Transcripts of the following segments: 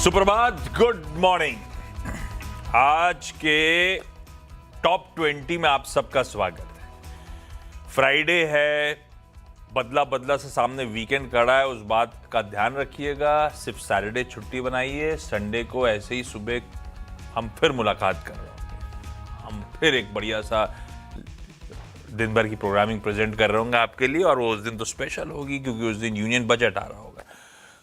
सुप्रभात, good morning. आज के टॉप 20 में आप सबका स्वागत है। फ्राइडे है, बदला बदला से सामने वीकेंड खड़ा है, उस बात का ध्यान रखिएगा। सिर्फ सैटरडे छुट्टी बनाइए, संडे को ऐसे ही सुबह हम फिर मुलाकात कर रहे हैं। हम फिर एक बढ़िया सा दिन भर की प्रोग्रामिंग प्रेजेंट कर रहे होंगे आपके लिए, और वो उस दिन तो स्पेशल होगी क्योंकि उस दिन यूनियन बजट आ रहा होगा।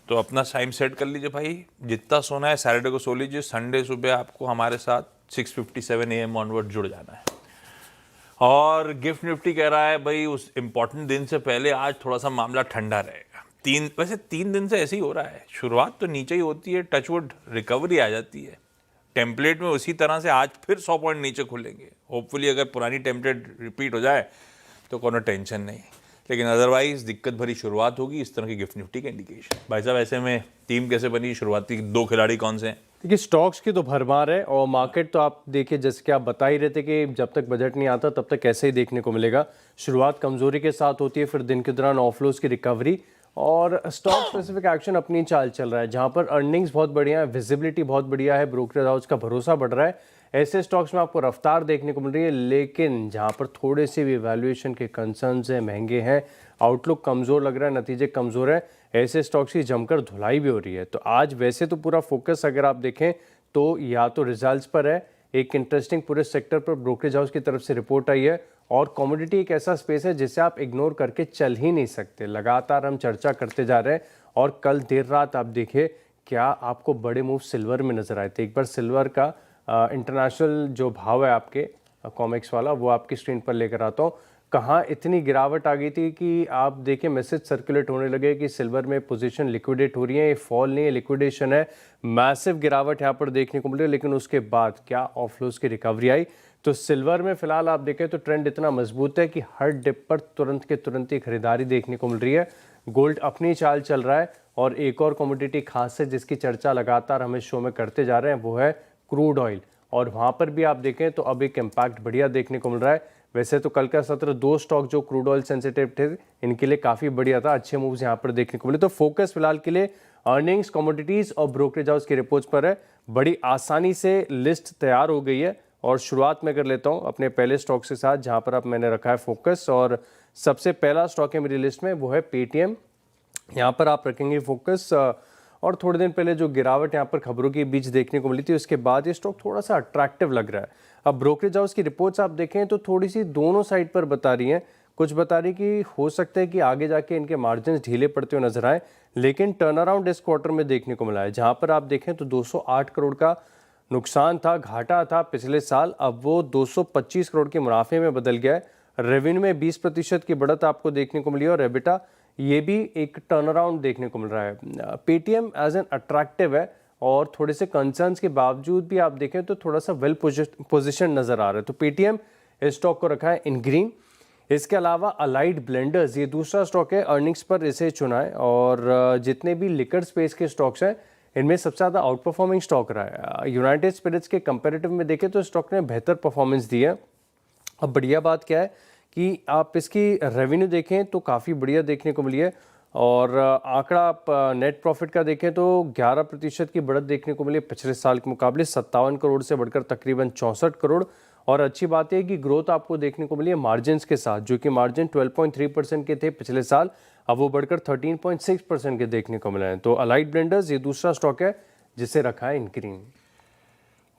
तो अपना टाइम सेट कर लीजिए भाई, जितना सोना है सैटरडे को सो लीजिए, संडे सुबह आपको हमारे साथ 6:57 AM ऑनवर्ड जुड़ जाना है। और गिफ्ट निफ्टी कह रहा है भाई उस इंपॉर्टेंट दिन से पहले आज थोड़ा सा मामला ठंडा रहेगा। वैसे 3 दिन से ऐसे ही हो रहा है, शुरुआत तो नीचे ही होती है, टचवुड रिकवरी आ जाती है। टेम्पलेट में उसी तरह से आज फिर 100 पॉइंट नीचे खुलेंगे। होपफुली अगर पुरानी टेम्पलेट रिपीट हो जाए तो कोनो टेंशन नहीं, लेकिन अदरवाइज दिक्कत भरी शुरुआत होगी। इस तरह की गिफ्ट निफ्टी का इंडिकेशन। भाई साहब, ऐसे में टीम कैसे बनी, शुरुआती 2 खिलाड़ी कौन से हैं? देखिए, स्टॉक्स की तो भरमार है और मार्केट तो आप देखिए, जैसे कि आप बता ही रहे थे कि जब तक बजट नहीं आता तब तक ऐसे ही देखने को मिलेगा। शुरुआत कमजोरी के साथ होती है, फिर दिन के दौरान ऑफलोज की रिकवरी और स्टॉक स्पेसिफिक एक्शन अपनी चाल चल रहा है। जहां पर अर्निंग्स बहुत बढ़िया है, विजिबिलिटी बहुत बढ़िया है, ब्रोकरेज हाउस का भरोसा बढ़ रहा है, ऐसे स्टॉक्स में आपको रफ्तार देखने को मिल रही है। लेकिन जहां पर थोड़े से भी वैल्यूएशन के कंसर्न्स हैं, महंगे हैं, आउटलुक कमज़ोर लग रहा है, नतीजे कमज़ोर है, ऐसे स्टॉक्स की जमकर धुलाई भी हो रही है। तो आज वैसे तो पूरा फोकस अगर आप देखें तो या तो रिजल्ट्स पर है, एक इंटरेस्टिंग पूरे सेक्टर पर ब्रोकरेज हाउस की तरफ से रिपोर्ट आई है, और कमोडिटी एक ऐसा स्पेस है जिसे आप इग्नोर करके चल ही नहीं सकते। लगातार हम चर्चा करते जा रहे हैं, और कल देर रात आप देखिए क्या आपको बड़े मूव सिल्वर में नजर आए थे। एक बार सिल्वर का इंटरनेशनल जो भाव है आपके कॉमेक्स वाला, वो आपकी स्क्रीन पर लेकर आता हूँ। कहाँ इतनी गिरावट आ गई थी कि आप देखिए मैसेज सर्कुलेट होने लगे कि सिल्वर में पोजीशन लिक्विडेट हो रही है। ये फॉल नहीं है, लिक्विडेशन है। मैसिव गिरावट यहाँ पर देखने को मिल रही है, लेकिन उसके बाद क्या ऑफलोज की रिकवरी आई। तो सिल्वर में फिलहाल आप देखें तो ट्रेंड इतना मजबूत है कि हर डिप पर तुरंत के तुरंत ही खरीदारी देखने को मिल रही है। गोल्ड अपनी चाल चल रहा है, और एक और कमोडिटी खास है जिसकी चर्चा लगातार हम इस शो में करते जा रहे हैं, वो है क्रूड ऑयल। और वहाँ पर भी आप देखें तो अब एक इम्पैक्ट बढ़िया देखने को मिल रहा है। वैसे तो कल का सत्र 2 स्टॉक जो क्रूड ऑयल सेंसिटिव थे, इनके लिए काफ़ी बढ़िया था, अच्छे मूव्स यहाँ पर देखने को मिले। तो फोकस फिलहाल के लिए अर्निंग्स, कमोडिटीज़ और ब्रोकरेज हाउस की रिपोर्ट्स पर है। बड़ी आसानी से लिस्ट तैयार हो गई है, और शुरुआत में कर लेता हूँ अपने पहले स्टॉक के साथ, जहाँ पर अब मैंने रखा है फोकस। और सबसे पहला स्टॉक है मेरी लिस्ट में, वो है पेटीएम। यहाँ पर आप रखेंगे फोकस। और थोड़े दिन पहले जो गिरावट यहाँ पर खबरों के बीच देखने को मिली थी, उसके बाद ये स्टॉक थोड़ा सा अट्रैक्टिव लग रहा है। अब ब्रोकरेज हाउस की रिपोर्ट्स आप देखें तो थोड़ी सी दोनों साइड पर बता रही हैं। कुछ बता रही कि हो सकता है कि आगे जाके इनके मार्जिन ढीले पड़ते हुए नजर आए, लेकिन टर्न अराउंड इस क्वार्टर में देखने को मिला है। जहाँ पर आप देखें तो 208 करोड़ का नुकसान था, घाटा था पिछले साल, अब वो 225 करोड़ के मुनाफे में बदल गया है। रेवेन्यू में 20% की बढ़त आपको देखने को मिली है, और एबिटा ये भी एक टर्न अराउंड देखने को मिल रहा है। पेटीएम एज एन अट्रैक्टिव है, और थोड़े से कंसर्न्स के बावजूद भी आप देखें तो थोड़ा सा वेल पोजिशन नजर आ रहा है। तो पेटीएम इस स्टॉक को रखा है इन ग्रीन। इसके अलावा अलाइड ब्लेंडर्स, ये दूसरा स्टॉक है, अर्निंग्स पर इसे चुना है। और जितने भी लिकर स्पेस के स्टॉक्स हैं, इनमें सबसे ज़्यादा आउट परफॉर्मिंग स्टॉक रहा है। यूनाइटेड स्पिरिट्स के कंपेरेटिव में देखें तो स्टॉक ने बेहतर परफॉर्मेंस दी है। अब बढ़िया बात क्या है कि आप इसकी रेवेन्यू देखें तो काफ़ी बढ़िया देखने को मिली है, और आंकड़ा आप नेट प्रॉफिट का देखें तो 11% की बढ़त देखने को मिली पिछले साल के मुकाबले, 57 करोड़ से बढ़कर तकरीबन 64 करोड़। और अच्छी बात है कि ग्रोथ आपको देखने को मिली है मार्जिन्स के साथ, जो कि मार्जिन 12.3% के थे पिछले साल, अब वो बढ़कर 13.6% के देखने को मिले हैं। तो अलाइड ब्लेंडर्स ये दूसरा स्टॉक है जिसे रखा है इन ग्रीन।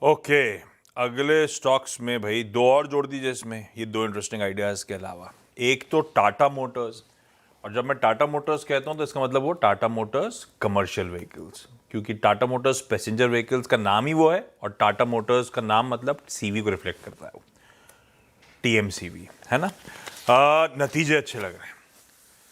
ओके, अगले स्टॉक्स में भाई 2 और जोड़ दीजिए इसमें, ये 2 इंटरेस्टिंग आइडियाज के अलावा। एक तो टाटा मोटर्स, और जब मैं टाटा मोटर्स कहता हूं तो इसका मतलब वो टाटा मोटर्स कमर्शियल व्हीकल्स, क्योंकि टाटा मोटर्स पैसेंजर व्हीकल्स का नाम ही वो है, और टाटा मोटर्स का नाम मतलब सीवी को रिफ्लेक्ट करता है, वो टीएमसीवी है ना। नतीजे अच्छे लग रहे हैं,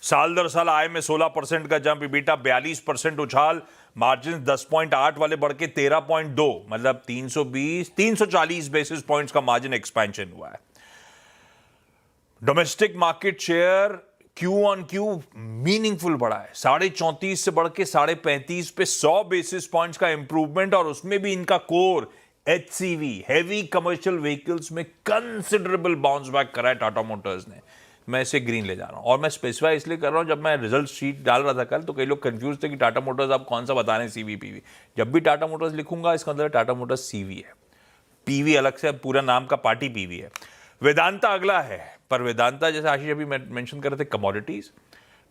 साल दर साल आय में 16% का जंप, EBITDA 42% उछाल, मार्जिन 10.8 वाले बढ़ के 13.2, मतलब 340 बेसिस पॉइंट्स का मार्जिन एक्सपेंशन हुआ है। Domestic market share Q on Q meaningful बढ़ा है, 34.5 से बढ़ के 35.5 पे 100 बेसिस पॉइंट्स का इंप्रूवमेंट, और उसमें भी इनका core HCV heavy commercial vehicles में कंसिडरेबल बाउंस बैक करा है टाटा मोटर्स ने। मैं इसे ग्रीन ले जा रहा हूँ। और मैं स्पेसिफाई इसलिए कर रहा हूँ, जब मैं रिजल्ट शीट डाल रहा था कल तो कई लोग कंफ्यूज थे कि टाटा मोटर्स आप कौन सा बता रहे हैं, सीवी पीवी। जब भी टाटा मोटर्स लिखूंगा इसका मतलब टाटा मोटर्स सीवी है, पीवी अलग से, पूरा नाम का पार्टी पीवी है। वेदांता अगला है, पर वेदांता जैसे आशीष अभी मेंशन कर रहे थे,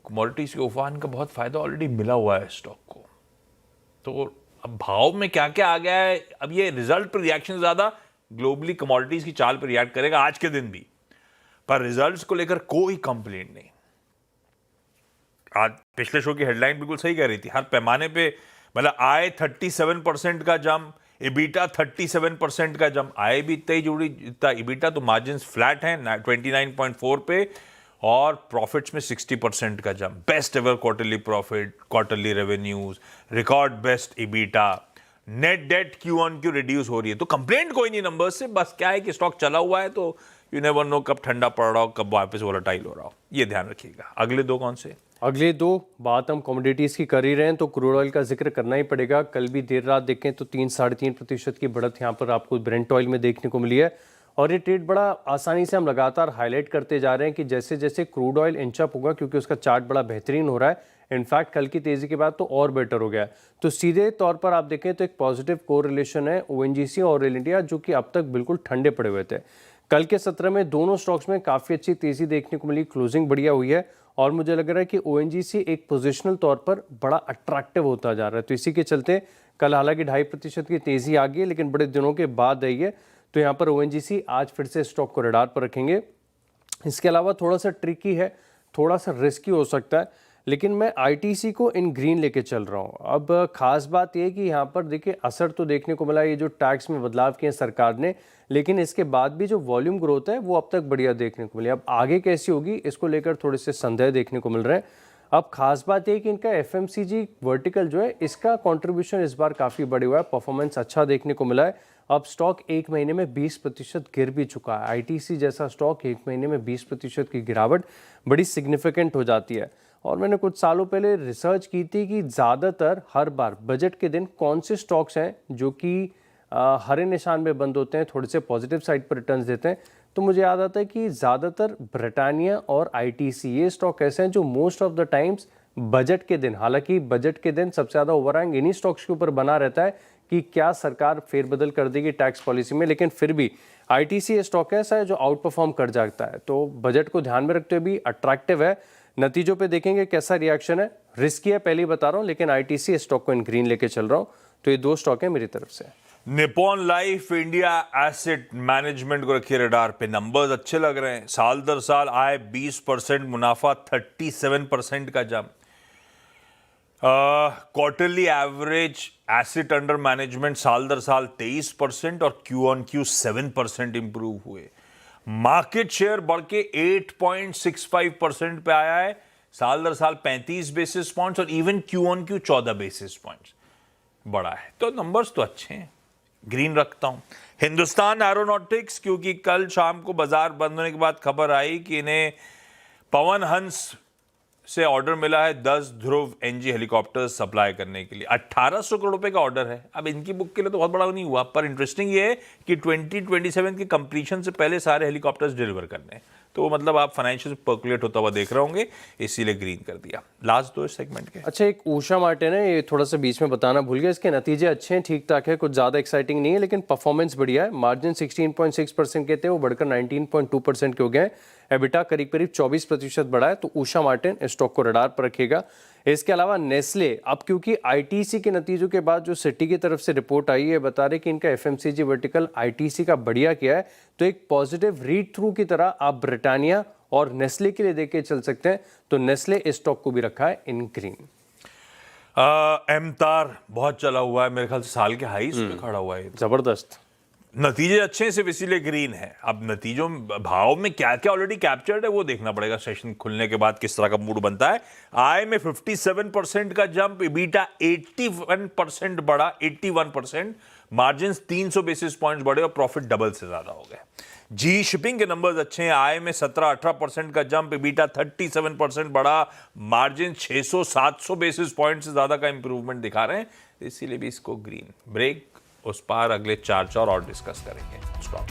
कमोडिटीज के उफान का बहुत फायदा ऑलरेडी मिला हुआ है स्टॉक को। तो अब भाव में क्या क्या आ गया है, अब ये रिजल्ट पर रिएक्शन ज्यादा ग्लोबली कमोडिटीज की चाल पर रिएक्ट करेगा आज के दिन भी, पर रिजल्ट्स को लेकर कोई कंप्लेंट नहीं। आज पिछले शो की हेडलाइन बिल्कुल सही कह रही थी, हर पैमाने पे मतलब आय 37% का जंप, इबीटा 37% का जंप, आय भी इतना ही जुड़ी इतना इबीटा, तो मार्जिन फ्लैट है 29.4 पे, और प्रॉफिट्स में 60% का jump, best ever quarterly profit, quarterly revenues, record best EBITDA, net date Q on Q reduce हो रही है। तो कंप्लेंट कोई नहीं नंबर्स से, बस क्या है कि स्टॉक चला हुआ है, तो यू नेवर नो कब ठंडा पड़ रहा हो, कब वापस वोलेटाइल हो रहा हो, ये ध्यान रखिएगा। अगले दो कौन से? अगले दो बात हम कमोडिटीज़ की कर ही रहे हैं तो क्रूड ऑयल का जिक्र करना ही पड़ेगा। कल भी देर रात देखें तो 3-3.5% की बढ़त यहाँ पर आपको ब्रेंट ऑयल में देखने को मिली है, और ये ट्रेड बड़ा आसानी से हम लगातार हाईलाइट करते जा रहे हैं कि जैसे जैसे क्रूड ऑयल इंचअप होगा, क्योंकि उसका चार्ट बड़ा बेहतरीन हो रहा है, इनफैक्ट कल की तेज़ी के बाद तो और बेटर हो गया है। तो सीधे तौर पर आप देखें तो एक पॉजिटिव कोरिलेशन है ONGC और ऑयल इंडिया, जो कि अब तक बिल्कुल ठंडे पड़े हुए थे। कल के सत्र में दोनों स्टॉक्स में काफ़ी अच्छी तेज़ी देखने को मिली, क्लोजिंग बढ़िया हुई है, और मुझे लग रहा है कि ONGC एक पोजिशनल तौर पर बड़ा अट्रैक्टिव होता जा रहा है। तो इसी के चलते कल हालांकि 2.5% की तेज़ी आ गई है, लेकिन बड़े दिनों के बाद आई है, तो यहाँ पर ONGC आज फिर से स्टॉक को रडार पर रखेंगे। इसके अलावा थोड़ा सा ट्रिकी है, थोड़ा सा रिस्की हो सकता है, लेकिन मैं ITC को इन ग्रीन लेके चल रहा हूँ। अब खास बात यह कि यहाँ पर देखिए असर तो देखने को मिला ये जो टैक्स में बदलाव किए सरकार ने, लेकिन इसके बाद भी जो वॉल्यूम ग्रोथ है वो अब तक बढ़िया देखने को मिली। अब आगे कैसी होगी इसको लेकर थोड़े से संदेह देखने को मिल रहे हैं। अब खास बात यह कि इनका FMCG वर्टिकल जो है इसका कंट्रीब्यूशन इस बार काफ़ी बढ़ा हुआ है, परफॉर्मेंस अच्छा देखने को मिला है। अब स्टॉक एक महीने में 20% गिर भी चुका है। ITC जैसा स्टॉक एक महीने में 20% की गिरावट बड़ी सिग्निफिकेंट हो जाती है। और मैंने कुछ सालों पहले रिसर्च की थी कि ज़्यादातर हर बार बजट के दिन कौन से स्टॉक्स हैं जो कि हरे निशान में बंद होते हैं, थोड़े से पॉजिटिव साइड पर रिटर्न्स देते हैं। तो मुझे याद आता है कि ज़्यादातर ब्रिटानिया और ITC ये स्टॉक ऐसे हैं जो most of the times budget के दिन, हालांकि बजट के दिन सबसे ज़्यादा ओवरहैंग इन्हीं स्टॉक्स के ऊपर बना रहता है कि क्या सरकार फेरबदल कर देगी टैक्स पॉलिसी में, लेकिन फिर भी ITC स्टॉक ऐसा है जो आउट परफॉर्म कर जाता है। तो बजट को ध्यान में रखते हुए भी अट्रैक्टिव है। नतीजों पे देखेंगे कैसा रिएक्शन है, रिस्की है पहले ही बता रहा हूँ, लेकिन ITC स्टॉक को इन ग्रीन लेके चल रहा हूँ। तो ये दो स्टॉक है मेरी तरफ से। Nippon life India asset management को रखिए रडार पे, नंबर्स अच्छे लग रहे हैं। साल दर साल आय 20%, मुनाफा 37% का jump, quarterly average asset under management साल दर साल 23% और क्यू ऑन क्यू 7% इंप्रूव हुए। मार्केट शेयर बढ़ के 8.65% पे आया है, साल दर साल 35 बेसिस पॉइंट्स, और even Q on Q 14 basis points बढ़ा है। तो नंबर्स तो अच्छे हैं, ग्रीन रखता हूं। हिंदुस्तान एरोनॉटिक्स, क्योंकि कल शाम को बाजार बंद होने के बाद खबर आई कि इन्हें पवन हंस से ऑर्डर मिला है 10 ध्रुव NG हेलीकॉप्टर सप्लाई करने के लिए। 1800 करोड़ रुपए का ऑर्डर है। अब इनकी बुक के लिए तो बहुत बड़ा नहीं हुआ, पर इंटरेस्टिंग ये है कि 2027 की कंप्लीशन से पहले सारे हेलीकॉप्टर्स डिलीवर करने हैं। तो मतलब आप फाइनेंशियल पर्कुलेट होता हुआ देख रहे होंगे, इसीलिए ग्रीन कर दिया। लास्ट दो सेगमेंट के। अच्छा, एक ऊषा मार्टिन है, ये थोड़ा सा बीच में बताना भूल गया। इसके नतीजे अच्छे हैं, ठीक ठाक है, कुछ ज़्यादा एक्साइटिंग नहीं है, लेकिन परफॉर्मेंस बढ़िया है। मार्जिन 16.6% के थे, वो बढ़कर 19.2% के हो गए। एबिटा करीब करीब 24% बढ़ा है। तो ऊषा मार्टिन स्टॉक को रडार पर रखेगा। इसके अलावा नेस्ले, अब क्योंकि ITC के नतीजों के बाद जो सिटी की तरफ से रिपोर्ट आई है बता रहे कि इनका FMCG वर्टिकल ITC का बढ़िया किया है, तो एक पॉजिटिव रीड थ्रू की तरह आप ब्रिटानिया और नेस्ले के लिए देके चल सकते हैं। तो नेस्ले स्टॉक को भी रखा है इन ग्रीन। एमतार बहुत चला हुआ है, मेरे ख्याल से साल के हाईस पे खड़ा हुआ है, जबरदस्त नतीजे अच्छे हैं, सिर्फ इसीलिए ग्रीन है। अब नतीजों भाव में क्या क्या ऑलरेडी कैप्चर्ड है वो देखना पड़ेगा, सेशन खुलने के बाद किस तरह का मूड बनता है। आय में 57% का जंप, इबीटा 81% बढ़ा, 81%, मार्जिन 300 बेसिस पॉइंट्स बढ़े और प्रॉफिट डबल से ज्यादा हो गए। जी शिपिंग के नंबर्स अच्छे हैं, आय में 17-18% का जंप, इबीटा 37% बढ़ा, मार्जिन 600-700 बेसिस पॉइंट से ज्यादा का इंप्रूवमेंट दिखा रहे हैं, इसीलिए भी इसको ग्रीन। ब्रेक, उस पार अगले 4 और डिस्कस करेंगे स्टॉक।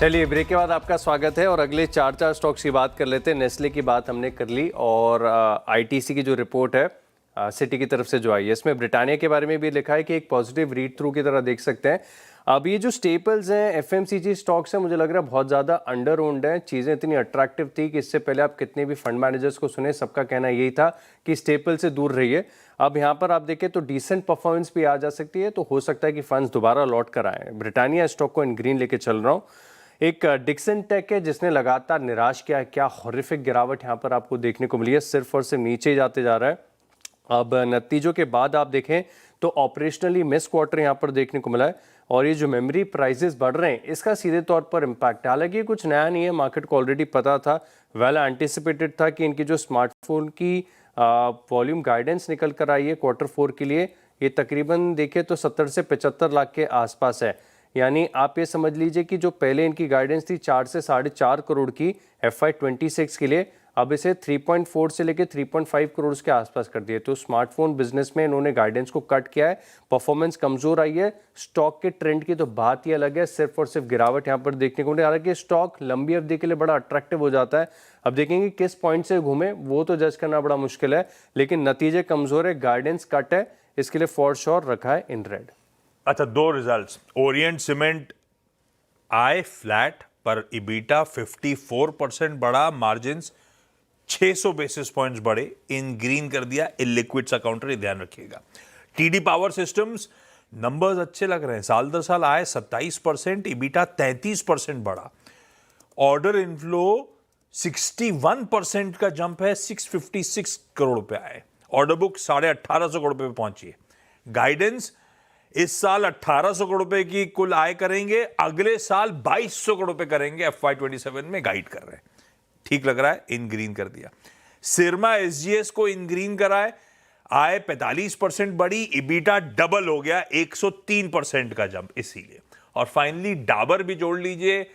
चलिए ब्रेक के बाद आपका स्वागत है और अगले चार स्टॉक्स की बात कर लेते हैं। नेस्ले की बात हमने कर ली और आईटीसी की जो रिपोर्ट है सिटी की तरफ से जो आई है, इसमें ब्रिटानिया के बारे में भी लिखा है कि एक पॉजिटिव रीड थ्रू की तरह देख सकते हैं। अब ये जो स्टेपल्स हैं, एफएमसीजी स्टॉक्स हैं, मुझे लग रहा है बहुत ज़्यादा अंडर ओन्ड है। चीज़ें इतनी अट्रैक्टिव थी कि इससे पहले आप कितने भी फंड मैनेजर्स को सुने, सबका कहना यही था कि स्टेपल से दूर रहिए। अब यहाँ पर आप देखें तो डिसेंट परफॉर्मेंस भी आ जा सकती है, तो हो सकता है कि फंड्स दोबारा लौट कर आए। ब्रिटानिया स्टॉक को इन ग्रीन लेके चल रहा हूँ। एक डिक्सन टेक है जिसने लगातार निराश किया है। क्या हॉरिफिक गिरावट यहाँ पर आपको देखने को मिली है, सिर्फ और सिर्फ नीचे ही जाते जा रहा है। अब नतीजों के बाद आप देखें तो ऑपरेशनली मिस क्वार्टर यहाँ पर देखने को मिला है और ये जो मेमोरी प्राइसेस बढ़ रहे हैं इसका सीधे तौर पर इम्पैक्ट है। हालांकि ये कुछ नया नहीं है, मार्केट को ऑलरेडी पता था, वेल एंटिसिपेटेड था कि इनकी जो स्मार्टफोन की वॉल्यूम गाइडेंस निकल कर आई है क्वार्टर 4 के लिए, ये तकरीबन देखें तो 70 से 75 लाख के आसपास है। यानी आप ये समझ लीजिए कि जो पहले इनकी गाइडेंस थी 4 से 4.5 करोड़ की FY26 के लिए, अब इसे 3.4 से लेकर 3.5 करोड़ के आसपास कर दिए। तो स्मार्टफोन बिजनेस में इन्होंने गाइडेंस को कट किया है, परफॉर्मेंस कमजोर आई है। स्टॉक के ट्रेंड की तो बात ही अलग है, सिर्फ और सिर्फ गिरावट यहाँ पर देखने को मिली। हालांकि स्टॉक लंबी अवधि के लिए बड़ा अट्रैक्टिव हो जाता है। अब देखेंगे किस पॉइंट से घूमे वो तो जज करना बड़ा मुश्किल है, लेकिन नतीजे कमजोर है, गाइडेंस कट है, इसके लिए फॉर श्योर रखा है इन रेड। अच्छा, दो रिजल्ट्स। ओरिएंट सीमेंट आए फ्लैट पर इबीटा 54% बढ़ा, मार्जिन्स 600 बेसिस पॉइंट्स बढ़े, इन ग्रीन कर दिया। इलिक्विड सा काउंटर, ये ध्यान रखिएगा। टीडी पावर सिस्टम्स नंबर्स अच्छे लग रहे हैं, साल दर साल आए 27%, इबीटा 33% बढ़ा। ऑर्डर इनफ्लो 61% का जंप है, 656 करोड़ रुपए आए। ऑर्डर बुक 1850 करोड़ रुपए पे पहुंची है। गाइडेंस इस साल 1800 करोड़ रुपए की कुल आय करेंगे, अगले साल 2200 करोड़ रुपए करेंगे, FY27 में गाइड कर रहे हैं। ठीक लग रहा है, इन ग्रीन कर दिया। सिरमा एसजीएस को इन ग्रीन कराए, आय 45% बढ़ी, इबीटा डबल हो गया, 103% का जंप इसीलिए। और फाइनली डाबर भी जोड़ लीजिए,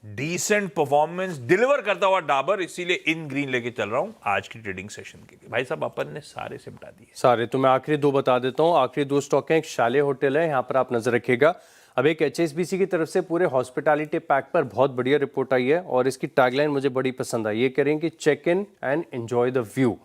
डिसेंट परफॉर्मेंस डिलीवर करता हुआ डाबर, इसीलिए इन ग्रीन लेके चल रहा हूं आज की ट्रेडिंग सेशन के लिए। भाई साहब अपन ने सारे सिमटा दिए सारे, तो मैं आखिरी दो बता देता हूँ। आखिरी दो स्टॉक हैं, एक शाले होटल है, यहाँ पर आप नजर रखिएगा। अब एक HSBC की तरफ से पूरे हॉस्पिटैलिटी पैक पर बहुत बढ़िया रिपोर्ट आई है और इसकी टैगलाइन मुझे बड़ी पसंद आई। ये कह रहे हैं कि check in and enjoy the view.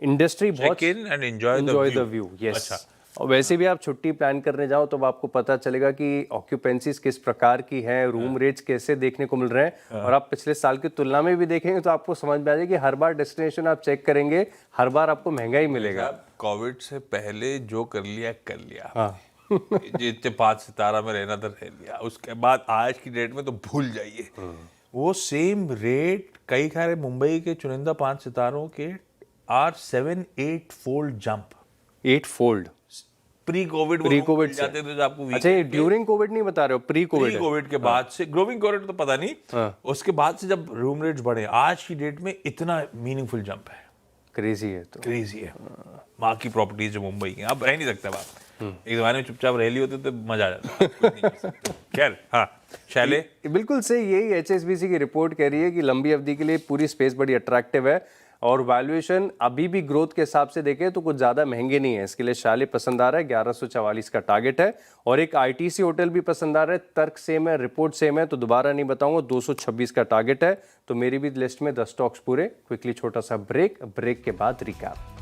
Industry बहुत check in and enjoy the view, yes. और वैसे भी आप छुट्टी प्लान करने जाओ तो आपको पता चलेगा कि ऑक्यूपेंसीज किस प्रकार की है, रूम रेट्स कैसे देखने को मिल रहे हैं। और आप पिछले साल की तुलना में भी देखेंगे तो आपको समझ में आ जाएगा कि हर बार डेस्टिनेशन आप चेक करेंगे, हर बार आपको महंगा ही मिलेगा। कोविड से पहले जो कर लिया जितने 5 सितारा में रहना था रह लिया, उसके बाद आज की डेट में तो भूल जाइए। वो सेम रेट कई सारे मुंबई के चुनिंदा 5 सितारों के आर 7-8 fold jump, 8 fold pre COVID जाते थे आपको। अच्छा, ये ड्यूरिंग कोविड नहीं बता रहे हो, प्री कोविड के बाद से, ग्रोविंग कोविड तो पता नहीं, उसके बाद से जब रूम रेट्स बढ़े, आज की डेट में इतना मीनिंगफुल जंप है। क्रेजी है, तो क्रेजी है। माँ की प्रॉपर्टीज जो मुंबई की, अब रह नहीं सकता बात। एक जमाने में चुपचाप रह ली होती तो मजा आ जाता। खैर, हाँ शैले, बिल्कुल सही। यही HSBC की रिपोर्ट कह रही है कि लंबी अवधि के लिए पूरी स्पेस बड़ी अट्रैक्टिव है और वैल्यूएशन अभी भी ग्रोथ के हिसाब से देखें तो कुछ ज़्यादा महंगे नहीं है। इसके लिए शाले पसंद आ रहा है, 1144 का टारगेट है। और एक ITC होटल भी पसंद आ रहा है, तर्क सेम है, रिपोर्ट सेम है, तो दोबारा नहीं बताऊंगा, 226 का टारगेट है। तो मेरी भी लिस्ट में 10 स्टॉक्स पूरे। क्विकली छोटा सा ब्रेक के बाद रिकैप।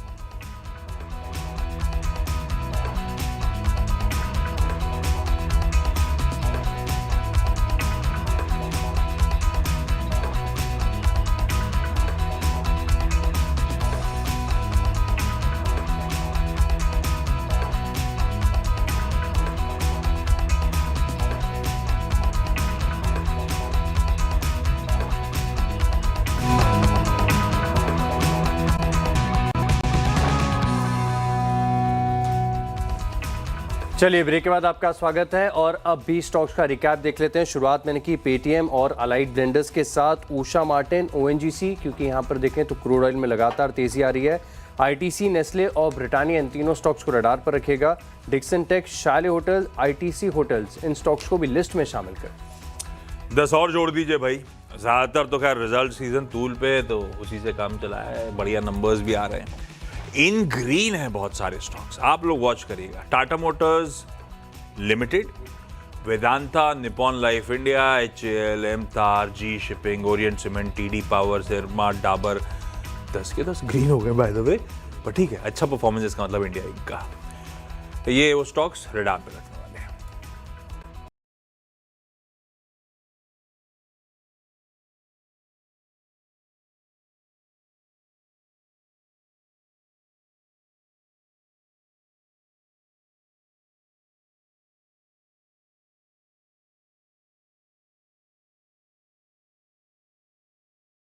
चलिए ब्रेक के बाद आपका स्वागत है और अब 20 स्टॉक्स का रिकैप देख लेते हैं। शुरुआत मैंने की पेटीएम और अलाइड ब्लेंडर्स के साथ, ऊषा मार्टिन, ONGC, क्योंकि यहाँ पर देखें तो क्रूड ऑयल में लगातार तेजी आ रही है। ITC, नेस्ले और ब्रिटानिया, इन तीनों स्टॉक्स को रडार पर रखेगा। डिक्सन टेक, शाले होटल, ITC होटल्स, इन स्टॉक्स को भी लिस्ट में शामिल कर 10 और जोड़ दीजिए भाई। ज्यादातर तो खैर रिजल्ट सीजन तूल पे, तो उसी से काम चला है, बढ़िया नंबर्स भी आ रहे हैं। इन ग्रीन है बहुत सारे स्टॉक्स, आप लोग वॉच करिएगा। Tata motors limited Vedanta, Nippon life India, HAL, MTAR, G shipping, orient cement, TD power, Syrma, Dabur 10 के 10 ग्रीन हो गए बाय द वे, पर ठीक है, अच्छा परफॉर्मेंस इसका मतलब इंडिया इंक का। ये वो स्टॉक्स रेडार पे